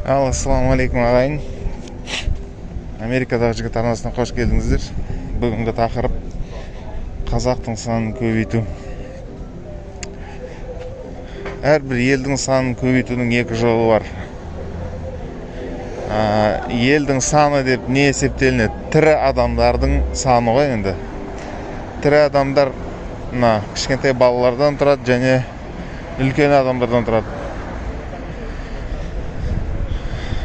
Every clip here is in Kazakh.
Ассалаумағалейкум ағайын. Америкадағы жігіт арнасына қош келдіңіздер. Бүгінгі тақырып қазақтың санын көбейту. Әрбір елдің санын көбейтудің екі жолы бар. Елдің саны деп не есептелінеді? Тірі адамдардың саны ғой енді. Тірі адамдар кішкентай балалардан тұрады және үлкен адамдардан тұрады.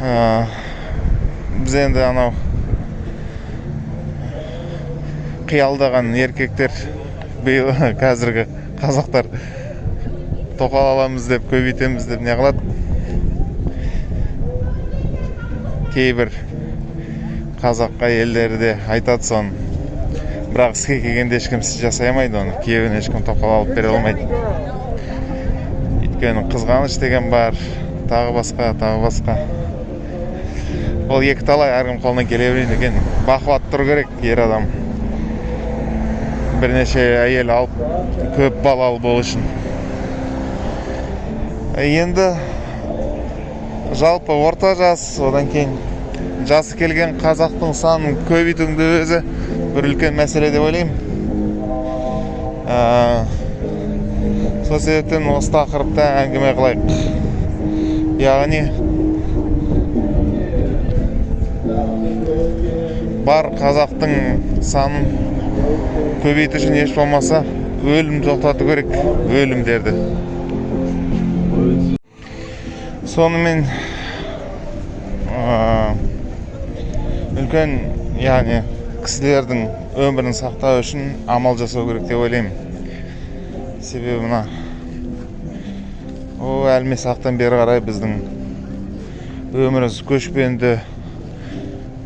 Біз енді анау қиялдаған еркектер биыл қазіргі қазақтар тоқал аламыз деп көбейтеміз деп не қылады. Кейбір қазаққа елдері де айтады соны. Бірақ іске келгенде ешкім жасай алмайды оны. Күйеуіне ешкім тоқал алып бере алмайды. Өйткені қызғаныш деген бар, тағы басқа. Ол екі талай әркім қолынан келе береді екен. Бақуат тұру керек ер адам. Бірнеше әйел алып, көп балалы болу үшін. Енді жалпы орта жас, одан кейін жасы келген қазақтың санын көбейтудің өзі бір үлкен мәселе деп ойлаймын. Сол себептен осы тақырыпта әңгіме қылайық. Яғни бар қазақтың санын көбейту үшін еш болмаса өлім тоқтату керек, өлімдерді. Сонымен үлкен, яғни кісілердің өмірін сақтау үшін амал жасау керек деп ойлаймын. Себебі әлме сақтан бері қарай біздің өміріміз көшпенді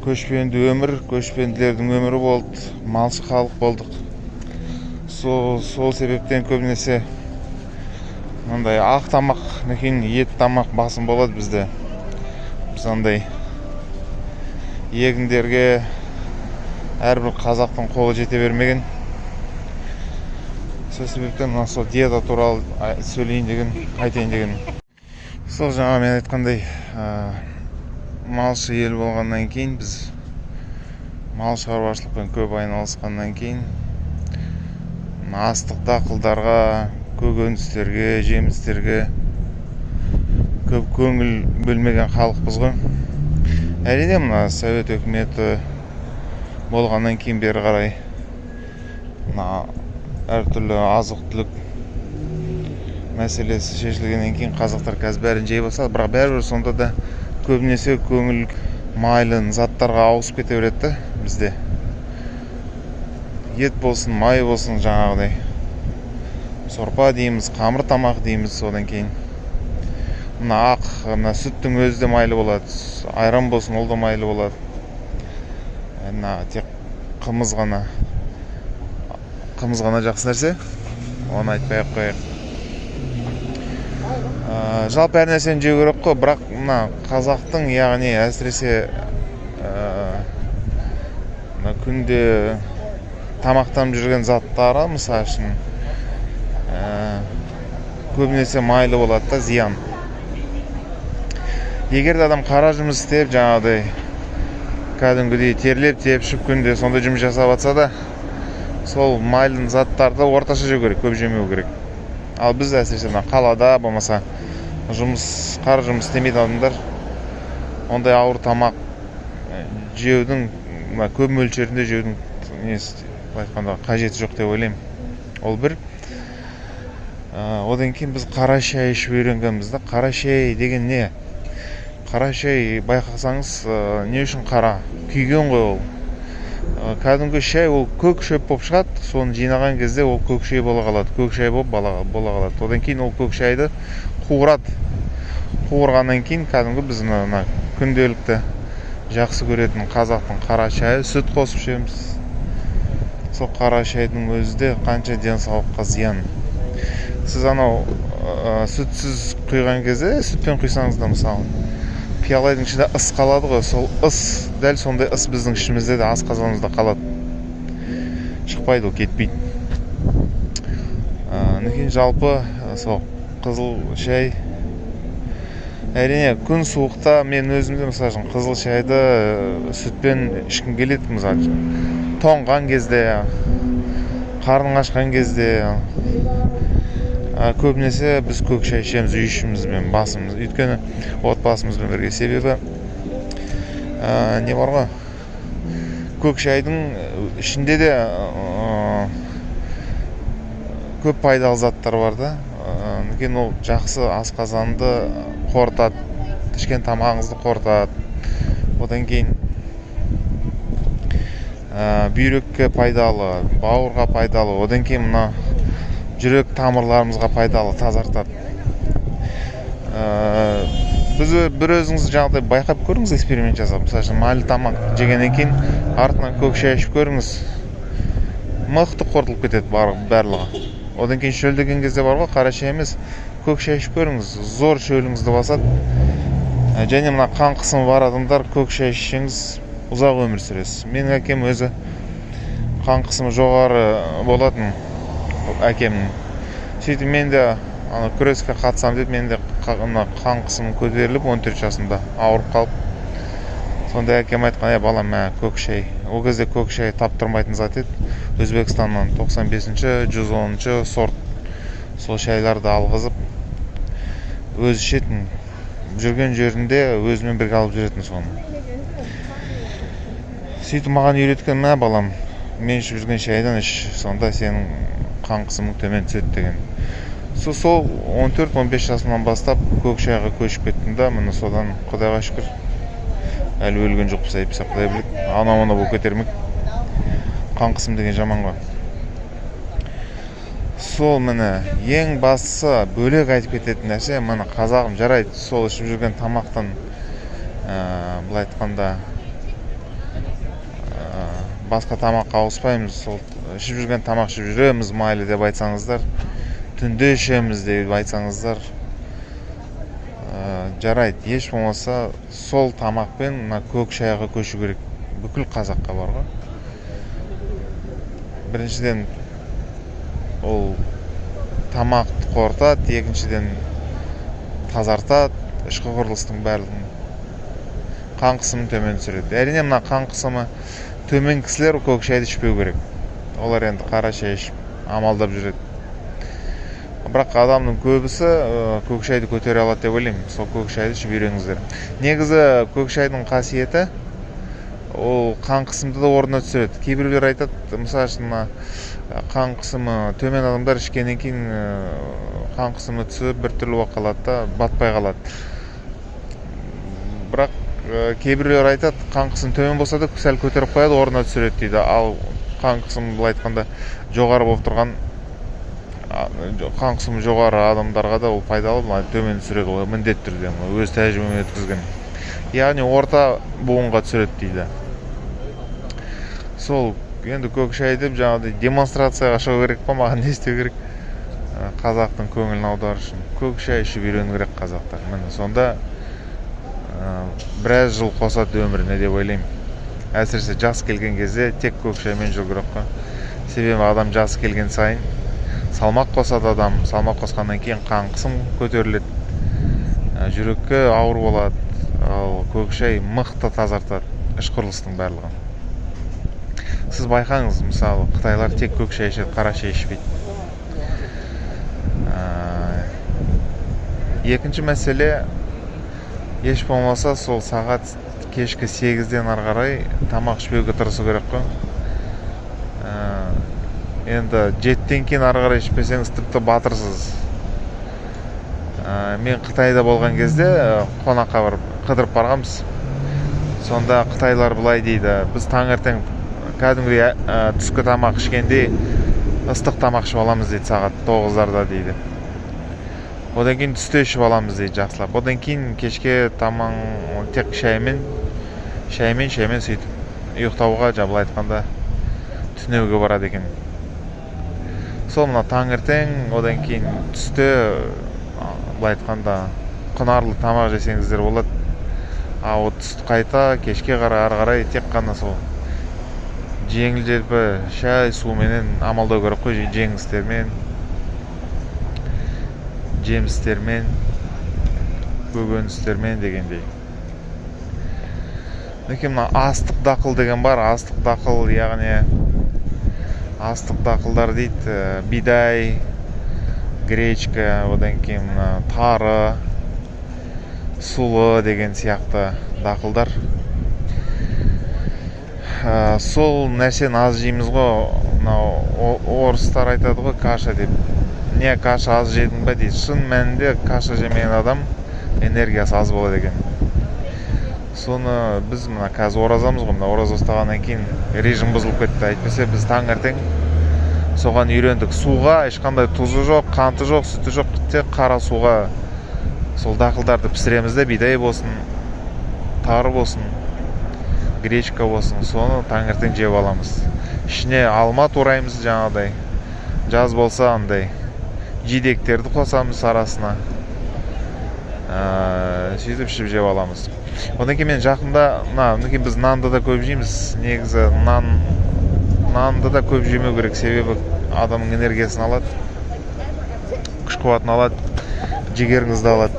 өмір, көшпенділердің өмірі болды, малшы халық болдық. Сол себептен көбінесе мындай ақ тамақ, ет тамақ басым болады бізде. Біз андай егіндерге әрбір қазақтың қолы жете бермеген. Сол себептен сол диета туралы айтайын деген. Сол жаңа мен айтқандай, малшы ел болғаннан кейін, біз мал шаруашылықпен көп айналысқаннан кейін астық дақылдарға, көкөністерге, жемістерге көп көңіл бөлмеген халықпыз ғой. Әрине Совет өкіметі болғаннан кейін бері қарай әртүрлі азық-түлік мәселесі шешілгеннен кейін қазақтар қазір бәрін жей бастады. Бірақ бәрібір сонда да көбінесе көңіл майлы заттарға ауысып кете береді бізде. Ет болсын, май болсын, жаңағыдай сорпа дейміз, қамыр тамақ дейміз. Одан кейін сүттің өзі де майлы болады, айран болсын, ол да майлы болады. Тек қымыз ғана жақсы нәрсе, оны айтпай-ақ қояйық. Жалпы әр нәрсені жеу керек қой, бірақ қазақтың, яғни әсіресе күнде тамақтанып жүрген заттары, мысалы үшін көбінесе майлы болады да, зиян. Егер адам қара жұмыс істеп, жаңағыдай кәдімгідей терлеп, тепшіп күнде сонда жұмыс жасап жатса да, сол майлы заттарды орташа жеу керек, көп жемеу керек. Ал біз әсіресе қалада болмаса қара жұмыс істемейді адамдар, ондай ауыр тамақ жеудің, көп мөлшерінде жеудің қажеті жоқ деп ойлаймын. Ол бір. Одан кейін біз қара шай ішіп үйренгенбіз. Қара шай деген не? Қара шай байқасаңыз, не үшін қара? Күйген ғой ол. Кәдімгі шай ол көк шөп болып шығады, соны жинаған кезде ол көк шай бола қалады, көк шай болып бола қалады. Одан кейін ол көк шайды қуырады. Қуырғаннан кейін кәдімгі біз күнделікті жақсы көретін қазақтың қара шайы, сүт қосып ішеміз. Сол қара шайдың өзі де қанша денсаулыққа зиян. Сіз сүтсіз құйған кезде, сүтпен құйсаңыз да мысалы, пиалайдың ішінде ыс қалады ғой, сол ыс, дәл сондай ыс біздің ішімізде де асқазанымызда қалады. Шықпайды, ол кетпейді. Жалпы сол қызыл шай әрине күн суықта мен өзімде мысалы үшін қызыл шайды сүтпен ішкім келеді, мысалы тоңған кезде, қарның ашқан кезде. Көбінесе біз көк шай ішеміз үй ішімізбен, басымыз, өйткені отбасымызбен бірге. Себебі не бар ғой, көк шайдың ішінде де көп пайдалы заттар бар да. Некен ол жақсы асқазанды қорытады, ішкен тамағыңызды қорытады. Одан кейін бүйрекке пайдалы, бауырға пайдалы. Одан кейін мына жүрек тамырларымызға пайдалы, тазартады. Біз бір өзіңіз жағдай байқап көріңіз, эксперимент жасап. Мысалы, майлы тамақ жегеннен кейін артынан көк шай ішіп көріңіз. Мықты қорытылып кетеді барлығы. Одан кейін шөлдеген кезде бар ғой, қара шай емес, көк шай ішіп көріңіз. Зор шөліңізді басады. Және мына қан қысымы бар адамдар көк шай ішсеңіз ұзақ өмір сүресіз. Менің әкем өзі қан қысымы жоғары болатын, әкемнің. Сөйтіп мен де күреске қатысам деп, мен де қан қысымым көтеріліп 14 жасымда ауырып қалып. Сонда әкем айтқан, балам, көк шай. Ол кезде көк шай таптырмайтын зат еді. Өзбекстаннан 95-ші, 110-ші сорт сол шайларды алғызып, өзі ішетін, жүрген жерінде өзімен бірге алып жүретін соны. Сөйтіп маған үйреткен, балам, мен ішіп жүрген шайдан іш, сонда сенің қан қысымың төмен түседі деген. Сол 14-15 жасымнан бастап көк шайға көшіп кеттім да, міне содан Құдайға шүкір әлі өлген жоқпыз, әйтпесе Құдай біледі. Ана-мана болып кетермек. Қан қысым деген жаман ғой. Сол міне ең бастысы бөлек айтып кететін нәрсе, міне қазағым жарайды, сол ішіп жүрген тамақтан былай айтқанда басқа тамаққа ауыспаймыз. Сол ішіп жүрген тамақ ішіп жүреміз майлы деп айтсаңыздар, түнде ішеміз деп айтсаңыздар, жарайды. Еш болмаса сол тамақпен көк шайға көшу керек. Бүкіл қазаққа бар ғой. Біріншіден ол тамақты қорытады, екіншіден тазартады, ішкі құрылыстың барлығын, қан қысымын төмен түсіреді. Әрине мына қан қысымы төмен кісілер көк шайды ішпеу керек. Олар енді қара шай ішіп амалдап жүреді. Бірақ адамның көбісі көк шайды көтере алады деп ойлаймын. Сол көк шайды ішіп үйреніңіздер. Негізі көк шайдың қасиеті ол қан қысымды да орнына түсіреді. Кейбіреулер айтады, мысалы үшін қан қысымы төмен адамдар ішкеннен кейін қан қысымы түсіп біртүрлі болып қалады да, батпай қалады. Бірақ кейбіреулер айтады, қан қысым төмен болса да сәл көтеріп қояды, орнына түсіреді дейді. Ал қан қысымы былай айтқанда жоғары болып тұрған, қан қысымы жоғары адамдарға да ол пайдалы, төмен түсіреді, ол міндетті түрде, өз тәжірибемен өткізген. Яғни орта буынға түсіреді дейді. Сол енді көк шай деп жаңағыдай демонстрацияға шығу керек па, маған не істеу керек? Қазақтың көңілін аудару үшін көк шай ішіп үйрену керек қазақтар. Міне сонда біраз жыл қосады өміріне деп ойлаймын. Әсіресе жас келген кезде тек көк шаймен жүру керек қой. Себебі адам жас келген сайын салмақ қосады адам, салмақ қосқаннан кейін қан қысым көтеріледі, жүрекке ауыр болады. Ал көк шай мықты тазартады іш құрылыстың барлығын. Сіз байқаңыз, мысалы Қытайлар тек көк шай ішеді, қара шай ішпейді. Екінші мәселе, еш болмаса сол сағат кешкі 8-ден ары қарай тамақ ішпеуге тырысу керек қой. Енді 7-ден кейін ары қарай ішпесеңіз тіпті батырсыз. Мен Қытайда болған кезде қонаққа барып қыдырып барғанбыз. Сонда Қытайлар былай дейді, біз таңертең кәдімгідей түскі тамақ ішкенде ыстық тамақ ішіп аламыз дейді, сағат 9-дарда дейді. Одан кейін түсте ішіп аламыз дейді, жақсылап. Одан кейін кешке тамақ тек шаймен сөйтіп ұйықтауға, былай айтқанда түнеуге барады екен. Сол мына таңертең, одан кейін түсте былай айтқанда құнарлы тамақ жесеңіздер болады. Ал түсті қайта кешке қарай ары қарай тек қана сол жеңіл-желпі шай суменен амалдау керек қой, жемістермен көкөністермен дегендей. Мінекей мына астық дақыл деген бар. Астық дақыл, яғни астық дақылдар дейді, бидай, гречка, одан кейін тары, сулы деген сияқты дақылдар. Сол нәрсені аз жейміз ғой. Орыстар айтады ғой, каша деп. Не каша аз жедің бе дейді. Шын мәнінде каша жемеген адам энергиясы аз болады екен. Соны біз мына қазір оразамыз ғой, мына ораза ұстағаннан кейін режим бұзылып кетті. Әйтпесе біз таңертең соған үйрендік. Суға ешқандай тұзы жоқ, қанты жоқ, сүті жоқ, тек қара суға сол дақылдарды пісіреміз де, бидай болсын, тары болсын, гречка болсын, соны таңертең жеп аламыз. Ішіне алма тураймыз жаңағыдай. Жаз болса андай жидектерді қосамыз арасына. Сөйтіп ішіп жеп аламыз. Одан кейін мен жақында, мінекей біз нанды да көп жейміз. Негізі нанды да көп жемеу керек, себебі адамның энергиясын алады, күш қуатын алады, жігеріңізді алады.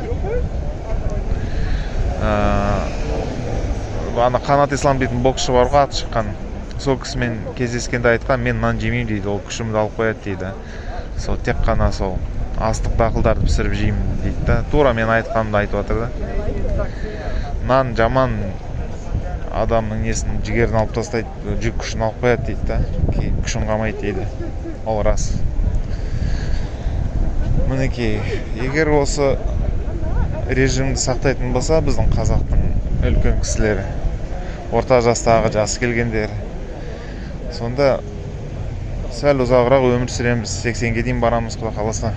Ана Қанат Ислам дейтін боксшы бар ғой, аты шыққан. Сол кісімен кездескенде айтқан, мен нан жемеймін дейді, ол күшімді алып қояды дейді. Сол тек қана сол астық дақылдарды пісіріп жеймін дейді да. Тура мен айтқанымды айтып жатыр да. Нан жаман, адамның несін, жігерін алып тастайды, жүк күшін алып қояды дейді да. Кейін күшін қалмайды дейді. Ол рас. Мінекей, егер осы режимді сақтайтын болса, біздің қазақтың үлкен кісілері, орта жастағы, жасы келгендер, сонда сәл ұзағырақ өмір сүреміз. 80-ге дейін барамыз, құда қаласа.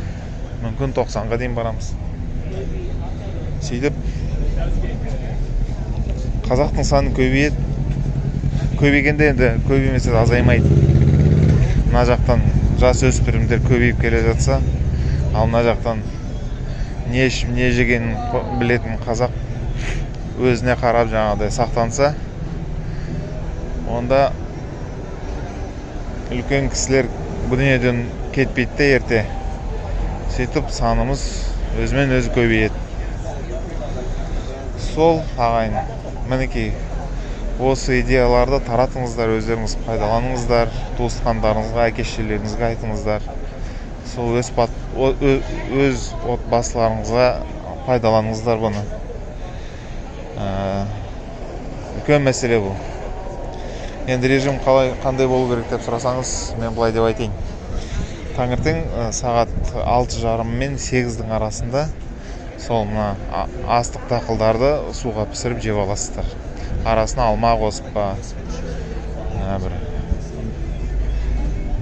Мүмкін 90-ға дейін барамыз. Сөйтіп қазақтың саны көбейеді. Көбейгенде енді көбеймесе азаймайды. Мына жақтан жас өспірімдер көбейіп келе жатса, ал мына жақтан не ішіп, не жегенін білетін қазақ өзіне қарап жаңағыдай сақтанса, онда үлкен кісілер бұл дүниеден кетпейді де ерте. Сөйтіп санымыз өзімен өзі көбейеді. Сол ағайын, мінекей, осы идеяларды таратыңыздар, өздеріңіз пайдаланыңыздар, туысқандарыңызға, әке-шешелеріңізге айтыңыздар. Сол өз отбасыларыңызға пайдаланыңыздар бұны. Үлкен мәселе бұл. Енді режим қандай болу керек деп сұрасаңыз, мен былай деп айтайын. Таңертең сағат 6:30 мен 8-дің арасында сол мына астық дақылдарды суға пісіріп жеп аласыздар. Арасына алма қосып па, бір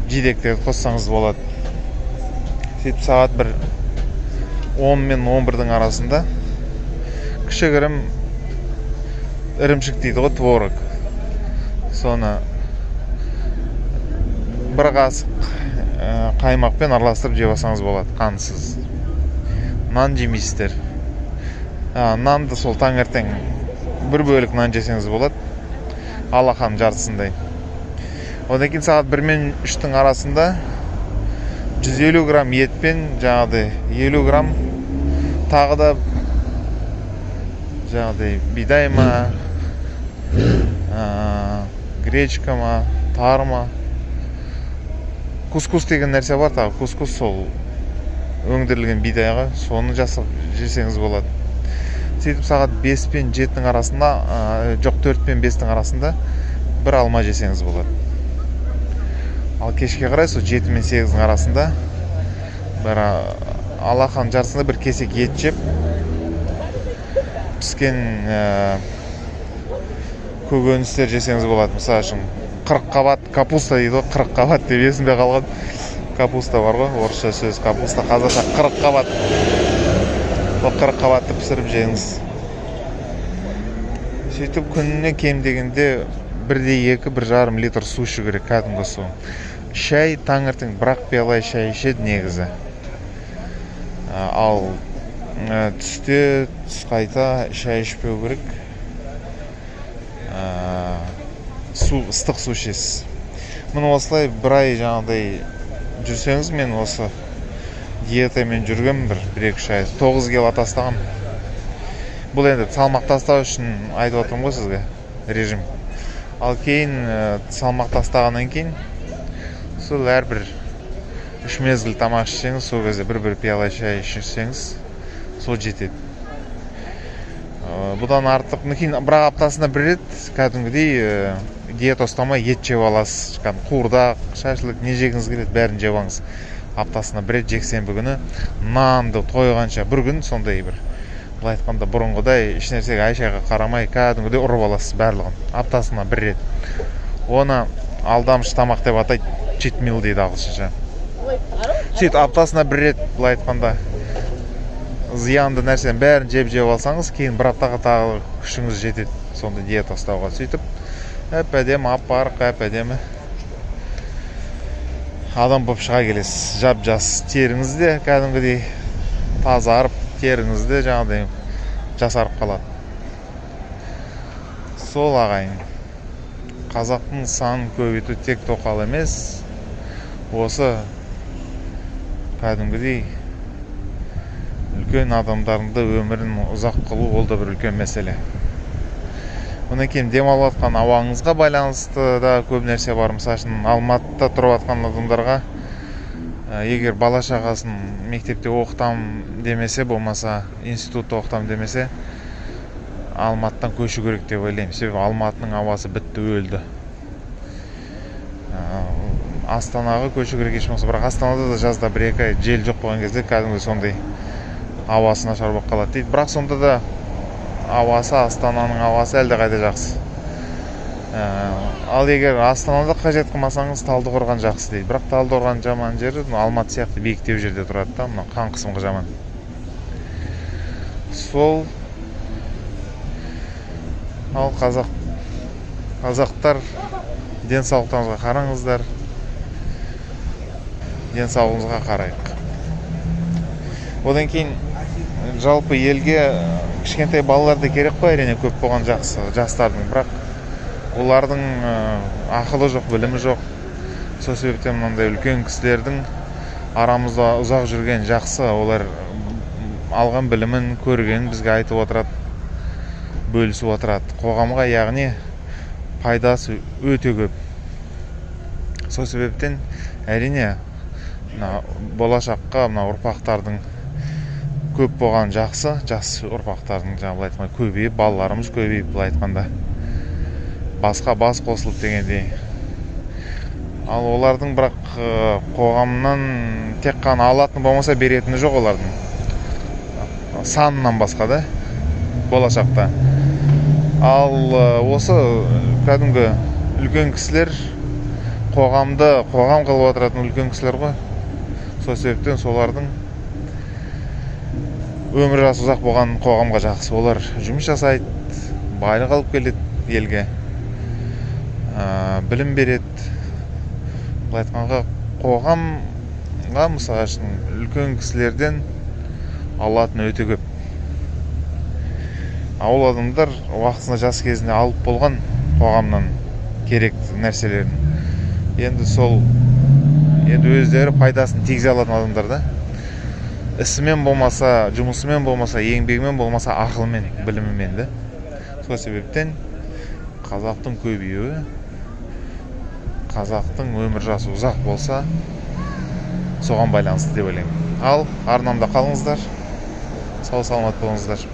жидектерді қоссаңыз болады. Сөйтіп сағат 10 мен 11-дің арасында кішігірім ірімшік дейді ғой, творог. Соны бір қасық қаймақпен араластырып жеп алсаңыз болады, қансыз. Нан жемейсіздер. Нанды сол таңертең бір бөлік нан жесеңіз болады, алақан жартысындай. Одан кейін сағат 1 мен 3-дің арасында 150 грамм етпен жаңағыдай 50 грамм тағы да жаңағыдай бидай ма, гречка ма, тары ма, кускус деген нәрсе бар тағы. Кускус сол өңдірілген бидайға, соны жасап жесеңіз болады. Сөйтіп сағат 5 пен 7-дің арасында, жоқ 4 пен 5-дің арасында бір алма жесеңіз болады. Ал кешке қарай сол 7 мен 8-дің арасында бір алақан жартысында бір кесек ет жеп, піскен көкөністер жесеңіз болады. Мысалы үшін 40 қабат капуста дейді ғой, 40 қабат деп есімде қалған. Капуста бар ғой, орысша сөз капуста, қазақша 40 қабат. Ол 40 қабатты пісіріп жеңіз. Сөйтіп күніне кем дегенде 1,2-1,5 литр су ішу керек, кәдімгі су. Шай таңертең бірақ пиала шай ішеді негізі. Ал түсте түс қайта шай ішпеу керек. Ыстық су ішесіз. Мұны осылай бір ай жаңағыдай жүрсеңіз, мен осы диетамен жүргем 1-2 ай. 9 кило тастағам. бұл енді салмақ тастау үшін айтып отырмын ғой сізге режим. Ал кейін салмақ тастағаннан кейін сол әрбір 3 мезгіл тамақ ішсеңіз, сол кезде бір пиала шай ішсеңіз, сол жетеді. Бұдан артық кейін бірақ аптасына бір рет кәдімгідей диета ұстамай ет жеп аласыз. Қуырдақ, шашлык, не жегіңіз келеді, бәрін жеп алыңыз. Аптасына бір рет жексенбі күні нанды тойғанша бір күн сондай бір. Былай айтқанда бұрынғыдай ешнәрсеге ай-шайға қарамай кәдімгідей ұрып аласыз барлығын. Аптасына бір рет. Оны алдамшы тамақ деп атайды, cheat meal дейді ағылшынша. Сөйтіп аптасына бір рет былай айтқанда зиянды нәрсенің бәрін жеп алсаңыз, кейін бір аптаға тағы күшіңіз жетеді сонда диета ұстауға. Сөйтіп әп-әдемі, апарық, әп-әдемі адам болып шыға келесіз. Жап-жас теріңіз де кәдімгідей тазарып, теріңіз де жаңағыдай жасарып қалады. Сол ағайын. Қазақтың санын көбейту тек тоқал емес, осы кәдімгідей үлкен адамдарды өмірін ұзақ қылу, ол да бір үлкен мәселе. Онан кейін демалып жатқан ауаңызға байланысты да көп нәрсе бар. Мысалы, Алматыда тұрып жатқан адамдарға егер бала шағасын мектепте оқытам демесе, болмаса институтта оқытам демесе, Алматыдан көшу керек деп ойлаймын. Себебі Алматының ауасы бітті, өлді. Астанаға көшу керек ешмаса, бірақ Астанада да жазда 1-2 ай жел жоқ болған кезде кәдімгі сондай ауасы нашар болып қалады дейді. Бірақ сонда да ауасы, Астананың ауасы әлде қайда жақсы. Ал егер Астанада қажет қылмасаңыз, Талдықорған жақсы дейді. Бірақ Талдықорған жаман жері Алматы сияқты биіктеу жерде тұрады да, қан қысымға жаман. Сол ал қазақтар денсаулықтарыңызға қараңыздар. Денсаулығыңызға қарайық. Одан кейін жалпы елге кішкентай балаларды керек қой, әрине көп болған жақсы жастардың, бірақ олардың ақылы жоқ, білімі жоқ. Сол себептен мынандай үлкен кісілердің арамызда ұзақ жүрген жақсы, олар алған білімін, көргенін бізге айтып отырады, бөлісіп отырады. Қоғамға, яғни пайдасы өте көп. Сол себептен әрине болашаққа ұрпақтардың көп болған жақсы, жас ұрпақтардың былай айтқанда көбейіп, балаларымыз көбейіп, былай айтқанда басқа бас қосылып дегендей. Ал олардың бірақ қоғамнан тек қана алатын болмаса беретіні жоқ олардың. Санынан басқа да болашақта. Ал осы кәдімгі үлкен кісілер қоғам қылып отыратын үлкен кісілер ғой. Сол себептен солардың өмір жасы ұзақ болған қоғамға жақсы. Олар жұмыс жасайды, байлық алып келеді елге, білім береді. Былай айтқанға қоғамға мысалы үшін үлкен кісілерден алатын өте көп. Ауыл адамдар уақытысында жас кезінде алып болған қоғамнан керекті нәрселерін. Енді өздері пайдасын тигізе алатын адамдар да. Ісімен болмаса, жұмысымен болмаса, еңбегімен болмаса, ақылымен, білімімен де. Сол себептен қазақтың көбеюі, қазақтың өмір жасы ұзақ болса, соған байланысты деп ойлаймын. Ал арнамда қалыңыздар, сау саламат болыңыздар.